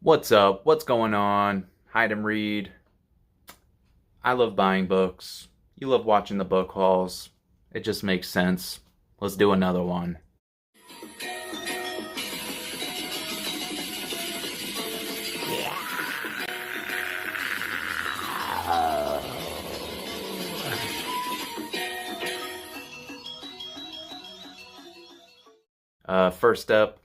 What's up? What's going on? Hide and read. I love buying books. You love watching the book hauls. It just makes sense. Let's do another one. First up,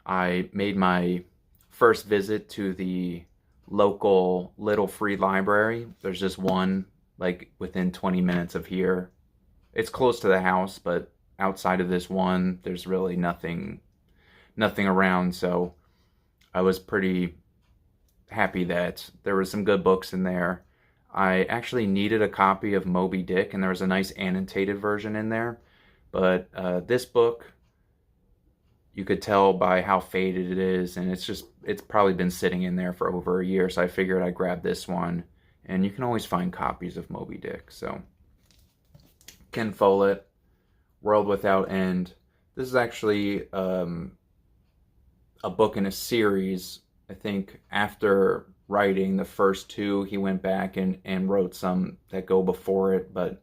I made my first visit to the local little free library. There's just one, like within 20 minutes of here. It's close to the house, but outside of this one, there's really nothing around. So I was pretty happy that there were some good books in there. I actually needed a copy of Moby Dick, and there was a nice annotated version in there. But this book, you could tell by how faded it is, and it's probably been sitting in there for over a year, so I figured I'd grab this one. And you can always find copies of Moby Dick. So Ken Follett, World Without End. This is actually a book in a series. I think after writing the first two, he went back and wrote some that go before it, but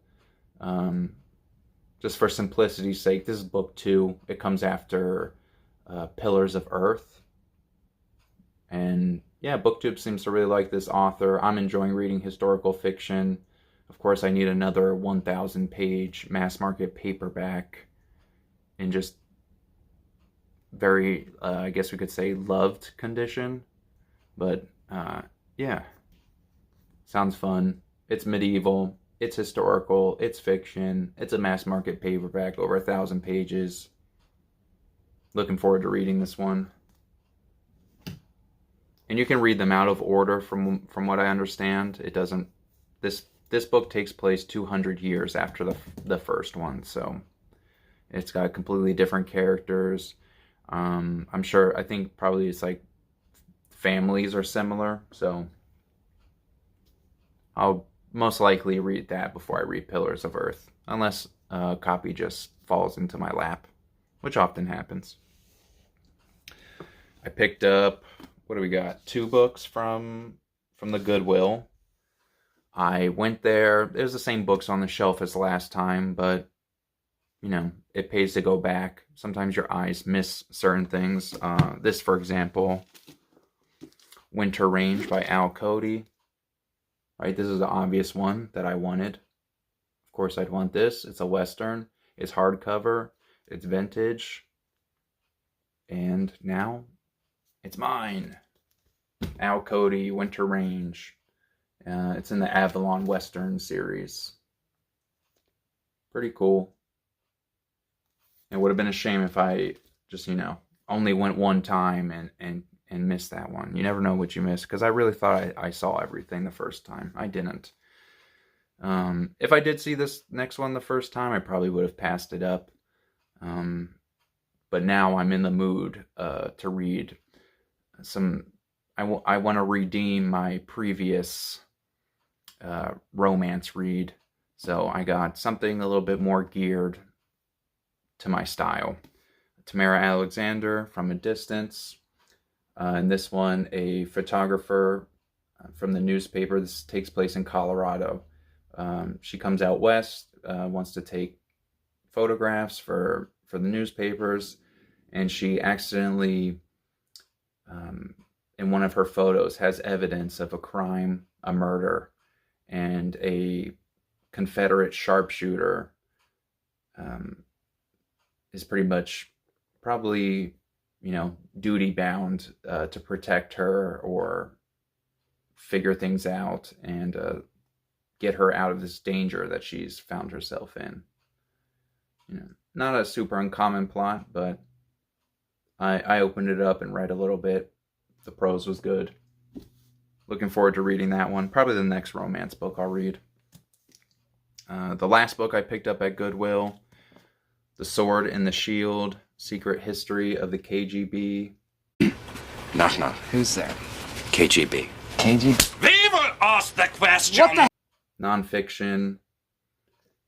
just for simplicity's sake, this is book two. It comes after Pillars of Earth. And yeah, BookTube seems to really like this author. I'm enjoying reading historical fiction. Of course, I need another 1,000 page mass market paperback in just very, I guess we could say, loved condition. But yeah, sounds fun. It's medieval, it's historical, it's fiction, it's a mass market paperback, over 1,000 pages. Looking forward to reading this one. And you can read them out of order from what I understand. It doesn't, this book takes place 200 years after the first one, so it's got completely different characters. I'm sure, I think probably it's like families are similar, so I'll most likely read that before I read Pillars of Earth, unless a copy just falls into my lap, which often happens. I picked up, what do we got? 2 books from the Goodwill. I went there. It was the same books on the shelf as last time, but you know, it pays to go back. Sometimes your eyes miss certain things. This, for example, Winter Range by Al Cody. Right, this is the obvious one that I wanted. Of course, I'd want this. It's a Western. It's hardcover. It's vintage. And now, it's mine. Al Cody, Winter Range. It's in the Avalon Western series. Pretty cool. It would have been a shame if I just, only went one time and missed that one. You never know what you miss, because I really thought I saw everything the first time. I didn't. If I did see this next one the first time, I probably would have passed it up. But now I'm in the mood to read some. I want to redeem my previous romance read, so I got something a little bit more geared to my style. Tamara Alexander, From a Distance. And this one, a photographer from the newspaper. This takes place in Colorado. She comes out west, wants to take photographs for the newspapers, and she accidentally, in one of her photos, has evidence of a crime, a murder, and a Confederate sharpshooter is pretty much probably, duty bound to protect her or figure things out and get her out of this danger that she's found herself in. Not a super uncommon plot, but I opened it up and read a little bit. The prose was good. Looking forward to reading that one. Probably the next romance book I'll read. The last book I picked up at Goodwill, The Sword and the Shield, Secret History of the KGB. Knock, knock. Who's there? KGB. KGB? We will ask the question! What the? Nonfiction.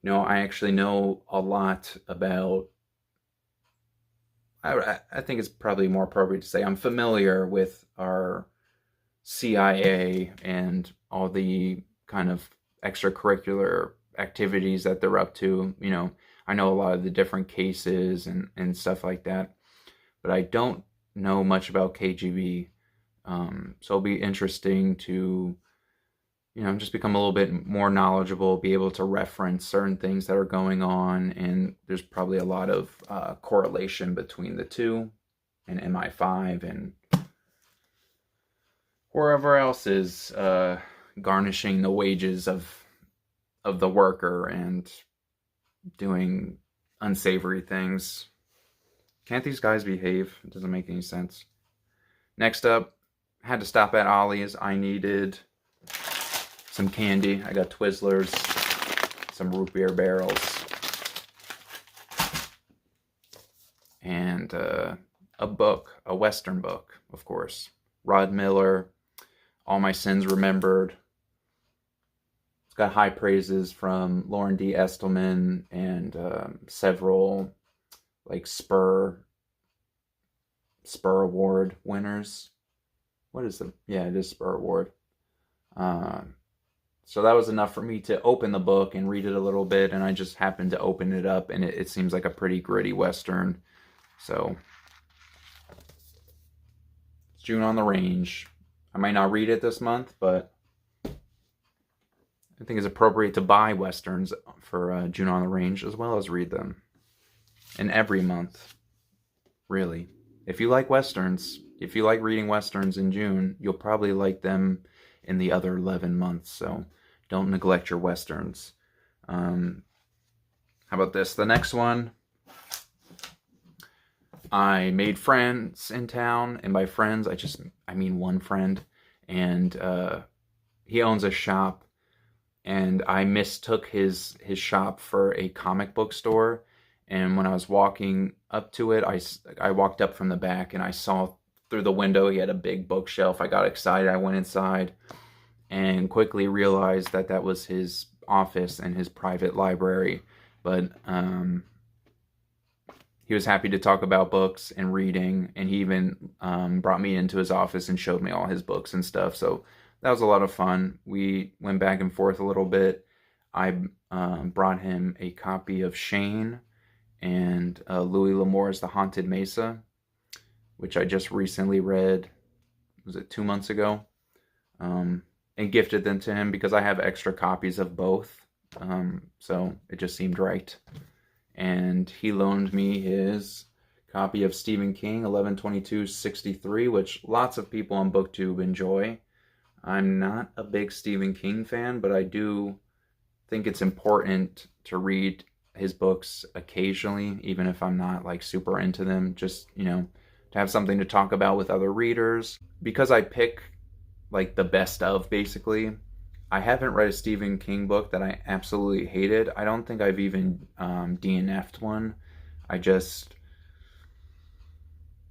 I actually know a lot about... I think it's probably more appropriate to say I'm familiar with our CIA and all the kind of extracurricular activities that they're up to. You know, I know a lot of the different cases and stuff like that, but I don't know much about KGB. So it'll be interesting to, you know, just become a little bit more knowledgeable, be able to reference certain things that are going on, and there's probably a lot of correlation between the two and MI5 and wherever else is garnishing the wages of the worker and doing unsavory things. Can't these guys behave? It doesn't make any sense. Next up, had to stop at Ollie's. I needed some candy. I got Twizzlers, some root beer barrels, and a book, a Western book, of course. Rod Miller, All My Sins Remembered. It's got high praises from Lauren D. Estelman and several like Spur Award winners. What is the? Yeah, it is Spur Award. So that was enough for me to open the book and read it a little bit, and I just happened to open it up, and it seems like a pretty gritty Western. So it's June on the Range. I might not read it this month, but I think it's appropriate to buy Westerns for June on the Range as well as read them. And every month, really. If you like Westerns, if you like reading Westerns in June, you'll probably like them in the other 11 months, so don't neglect your Westerns. How about this? The next one, I made friends in town, and by friends, I mean one friend, and he owns a shop, and I mistook his shop for a comic book store, and when I was walking up to it, I walked up from the back, and I saw through the window he had a big bookshelf. I got excited, I went inside, and quickly realized that that was his office and his private library, but he was happy to talk about books and reading, and he even brought me into his office and showed me all his books and stuff, so that was a lot of fun. We went back and forth a little bit. I brought him a copy of Shane and Louis L'Amour's The Haunted Mesa, which I just recently read, was it 2 months ago? And gifted them to him because I have extra copies of both, so it just seemed right. And he loaned me his copy of Stephen King, 11/22/63, which lots of people on BookTube enjoy. I'm not a big Stephen King fan, but I do think it's important to read his books occasionally, even if I'm not like super into them, just, you know, to have something to talk about with other readers. Because I pick like the best of, basically, I haven't read a Stephen King book that I absolutely hated. I don't think I've even DNF'd one. I just,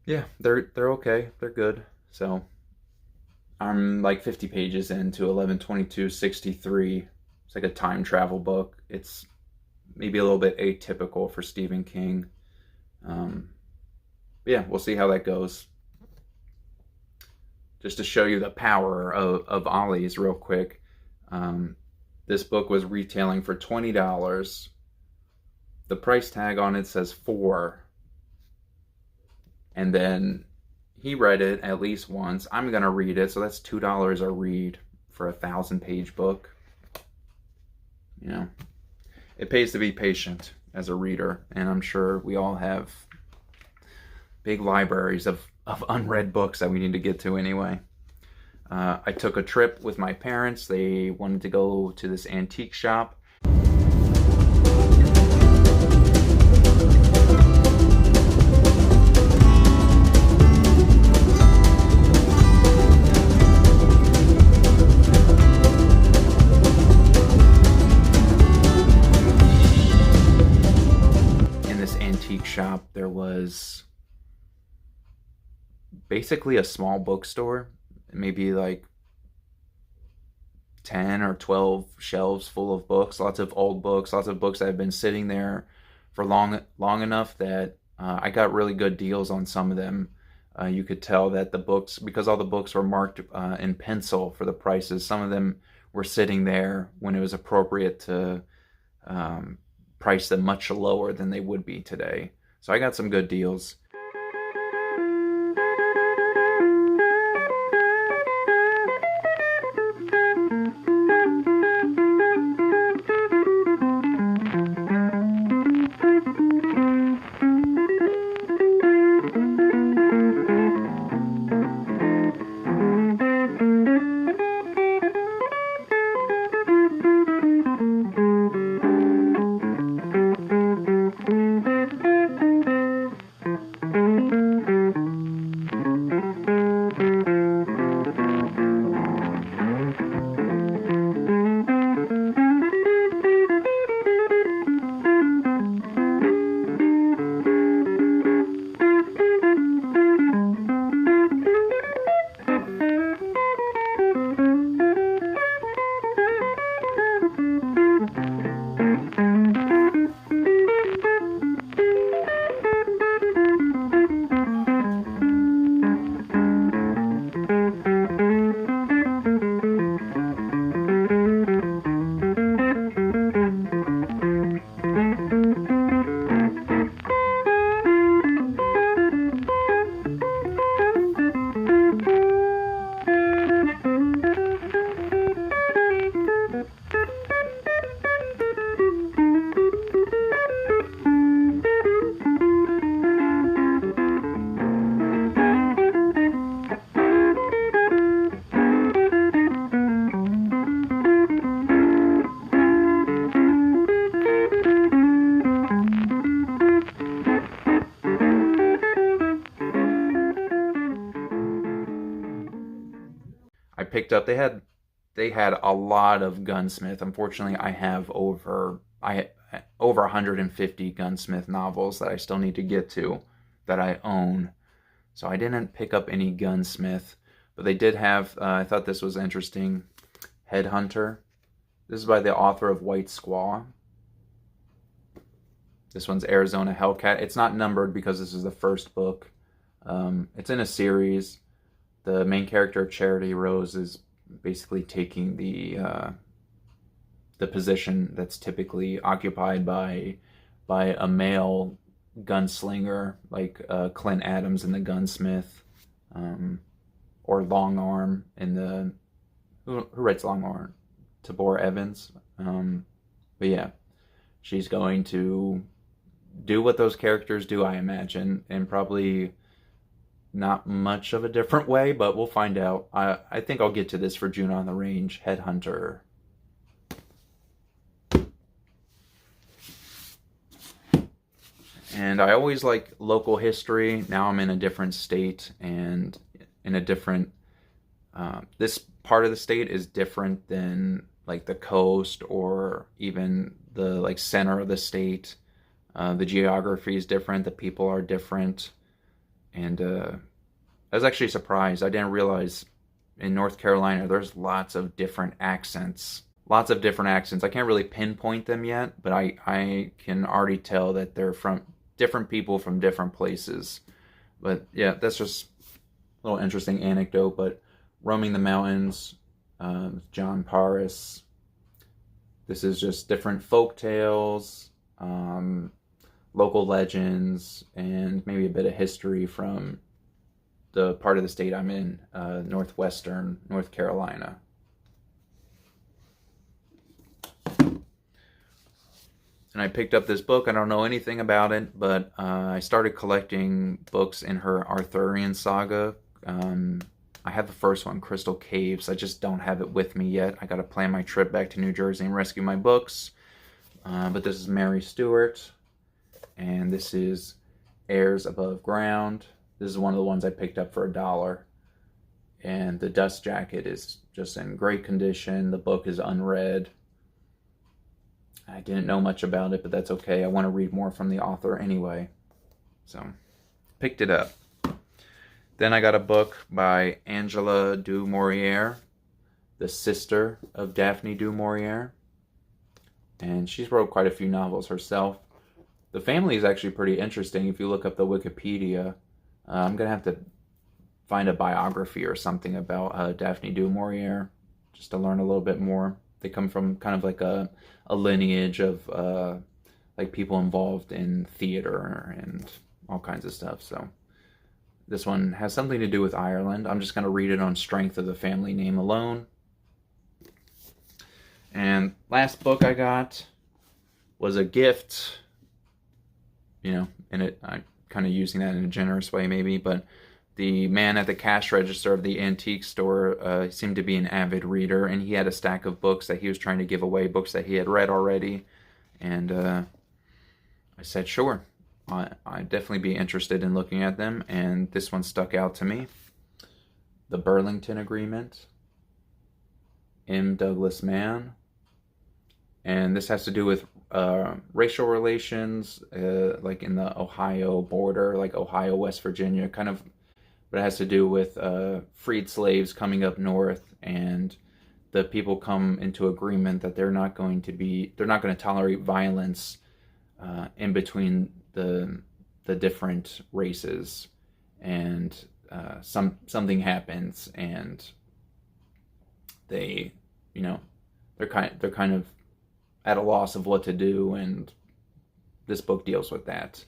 yeah, they're okay. They're good. So I'm like 50 pages into 11/22/63. It's like a time travel book. It's maybe a little bit atypical for Stephen King. Yeah, we'll see how that goes. Just to show you the power of Ollie's real quick. This book was retailing for $20. The price tag on it says $4. And then he read it at least once. I'm going to read it, so that's $2 a read for a 1,000-page book. You know, it pays to be patient as a reader, and I'm sure we all have big libraries of unread books that we need to get to anyway. I took a trip with my parents. They wanted to go to this antique shop. In this antique shop, there was basically a small bookstore, maybe like 10 or 12 shelves full of books, lots of old books, lots of books that have been sitting there for long enough that I got really good deals on some of them. You could tell that the books, because all the books were marked in pencil for the prices, some of them were sitting there when it was appropriate to price them much lower than they would be today. So I got some good deals. I picked up, they had a lot of Gunsmith. Unfortunately, I have over 150 Gunsmith novels that I still need to get to that I own. So I didn't pick up any Gunsmith, but they did have, I thought this was interesting, Headhunter. This is by the author of White Squaw. This one's Arizona Hellcat. It's not numbered because this is the first book. It's in a series. The main character, Charity Rose, is basically taking the position that's typically occupied by a male gunslinger, like Clint Adams in The Gunsmith, or Long Arm in the who writes Long Arm? Tabor Evans. But yeah, she's going to do what those characters do, I imagine, and probably not much of a different way, but we'll find out. I think I'll get to this for June on the Range, Headhunter. And I always like local history. Now I'm in a different state and in a different... this part of the state is different than like the coast or even the like center of the state. The geography is different. The people are different. And I was actually surprised. I didn't realize in North Carolina there's lots of different accents. Lots of different accents. I can't really pinpoint them yet, but I can already tell that they're from different people from different places. But yeah, that's just a little interesting anecdote. But Roaming the Mountains, John Paris. This is just different folk tales, local legends, and maybe a bit of history from the part of the state I'm in, northwestern North Carolina. And I picked up this book. I don't know anything about it, but I started collecting books in her Arthurian saga. I have the first one, Crystal Caves. I just don't have it with me yet. I got to plan my trip back to New Jersey and rescue my books. But this is Mary Stewart, and this is Heirs Above Ground. This is one of the ones I picked up for $1. And the dust jacket is just in great condition. The book is unread. I didn't know much about it, but that's okay. I want to read more from the author anyway. So, picked it up. Then I got a book by Angela du Maurier, the sister of Daphne du Maurier. And she's wrote quite a few novels herself. The family is actually pretty interesting if you look up the Wikipedia. I'm going to have to find a biography or something about Daphne du Maurier, just to learn a little bit more. They come from kind of like a lineage of like people involved in theater and all kinds of stuff. So this one has something to do with Ireland. I'm just going to read it on strength of the family name alone. And last book I got was a gift, you know, and I'm kind of using that in a generous way maybe, but the man at the cash register of the antique store seemed to be an avid reader, and he had a stack of books that he was trying to give away, books that he had read already, and I said, sure, I'd definitely be interested in looking at them, and this one stuck out to me. The Burlington Agreement, M. Douglas Mann, and this has to do with racial relations, like in the Ohio border, like Ohio, West Virginia, kind of, but it has to do with freed slaves coming up north, and the people come into agreement that they're not going to tolerate violence in between the different races, and something happens, and they, you know, they're kind of at a loss of what to do, and this book deals with that.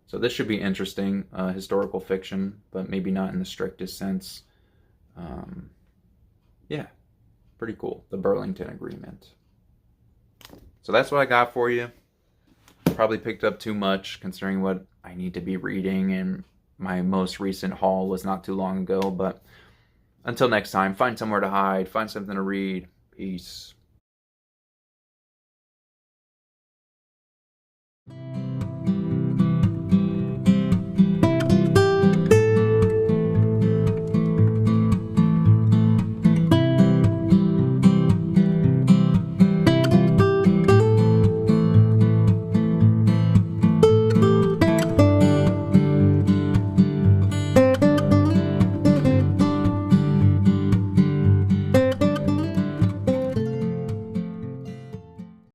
So this should be interesting, historical fiction, but maybe not in the strictest sense. Yeah, pretty cool. The Burlington Agreement. So that's what I got for you. Probably picked up too much considering what I need to be reading, and my most recent haul was not too long ago. But until next time, find somewhere to hide, find something to read. Peace.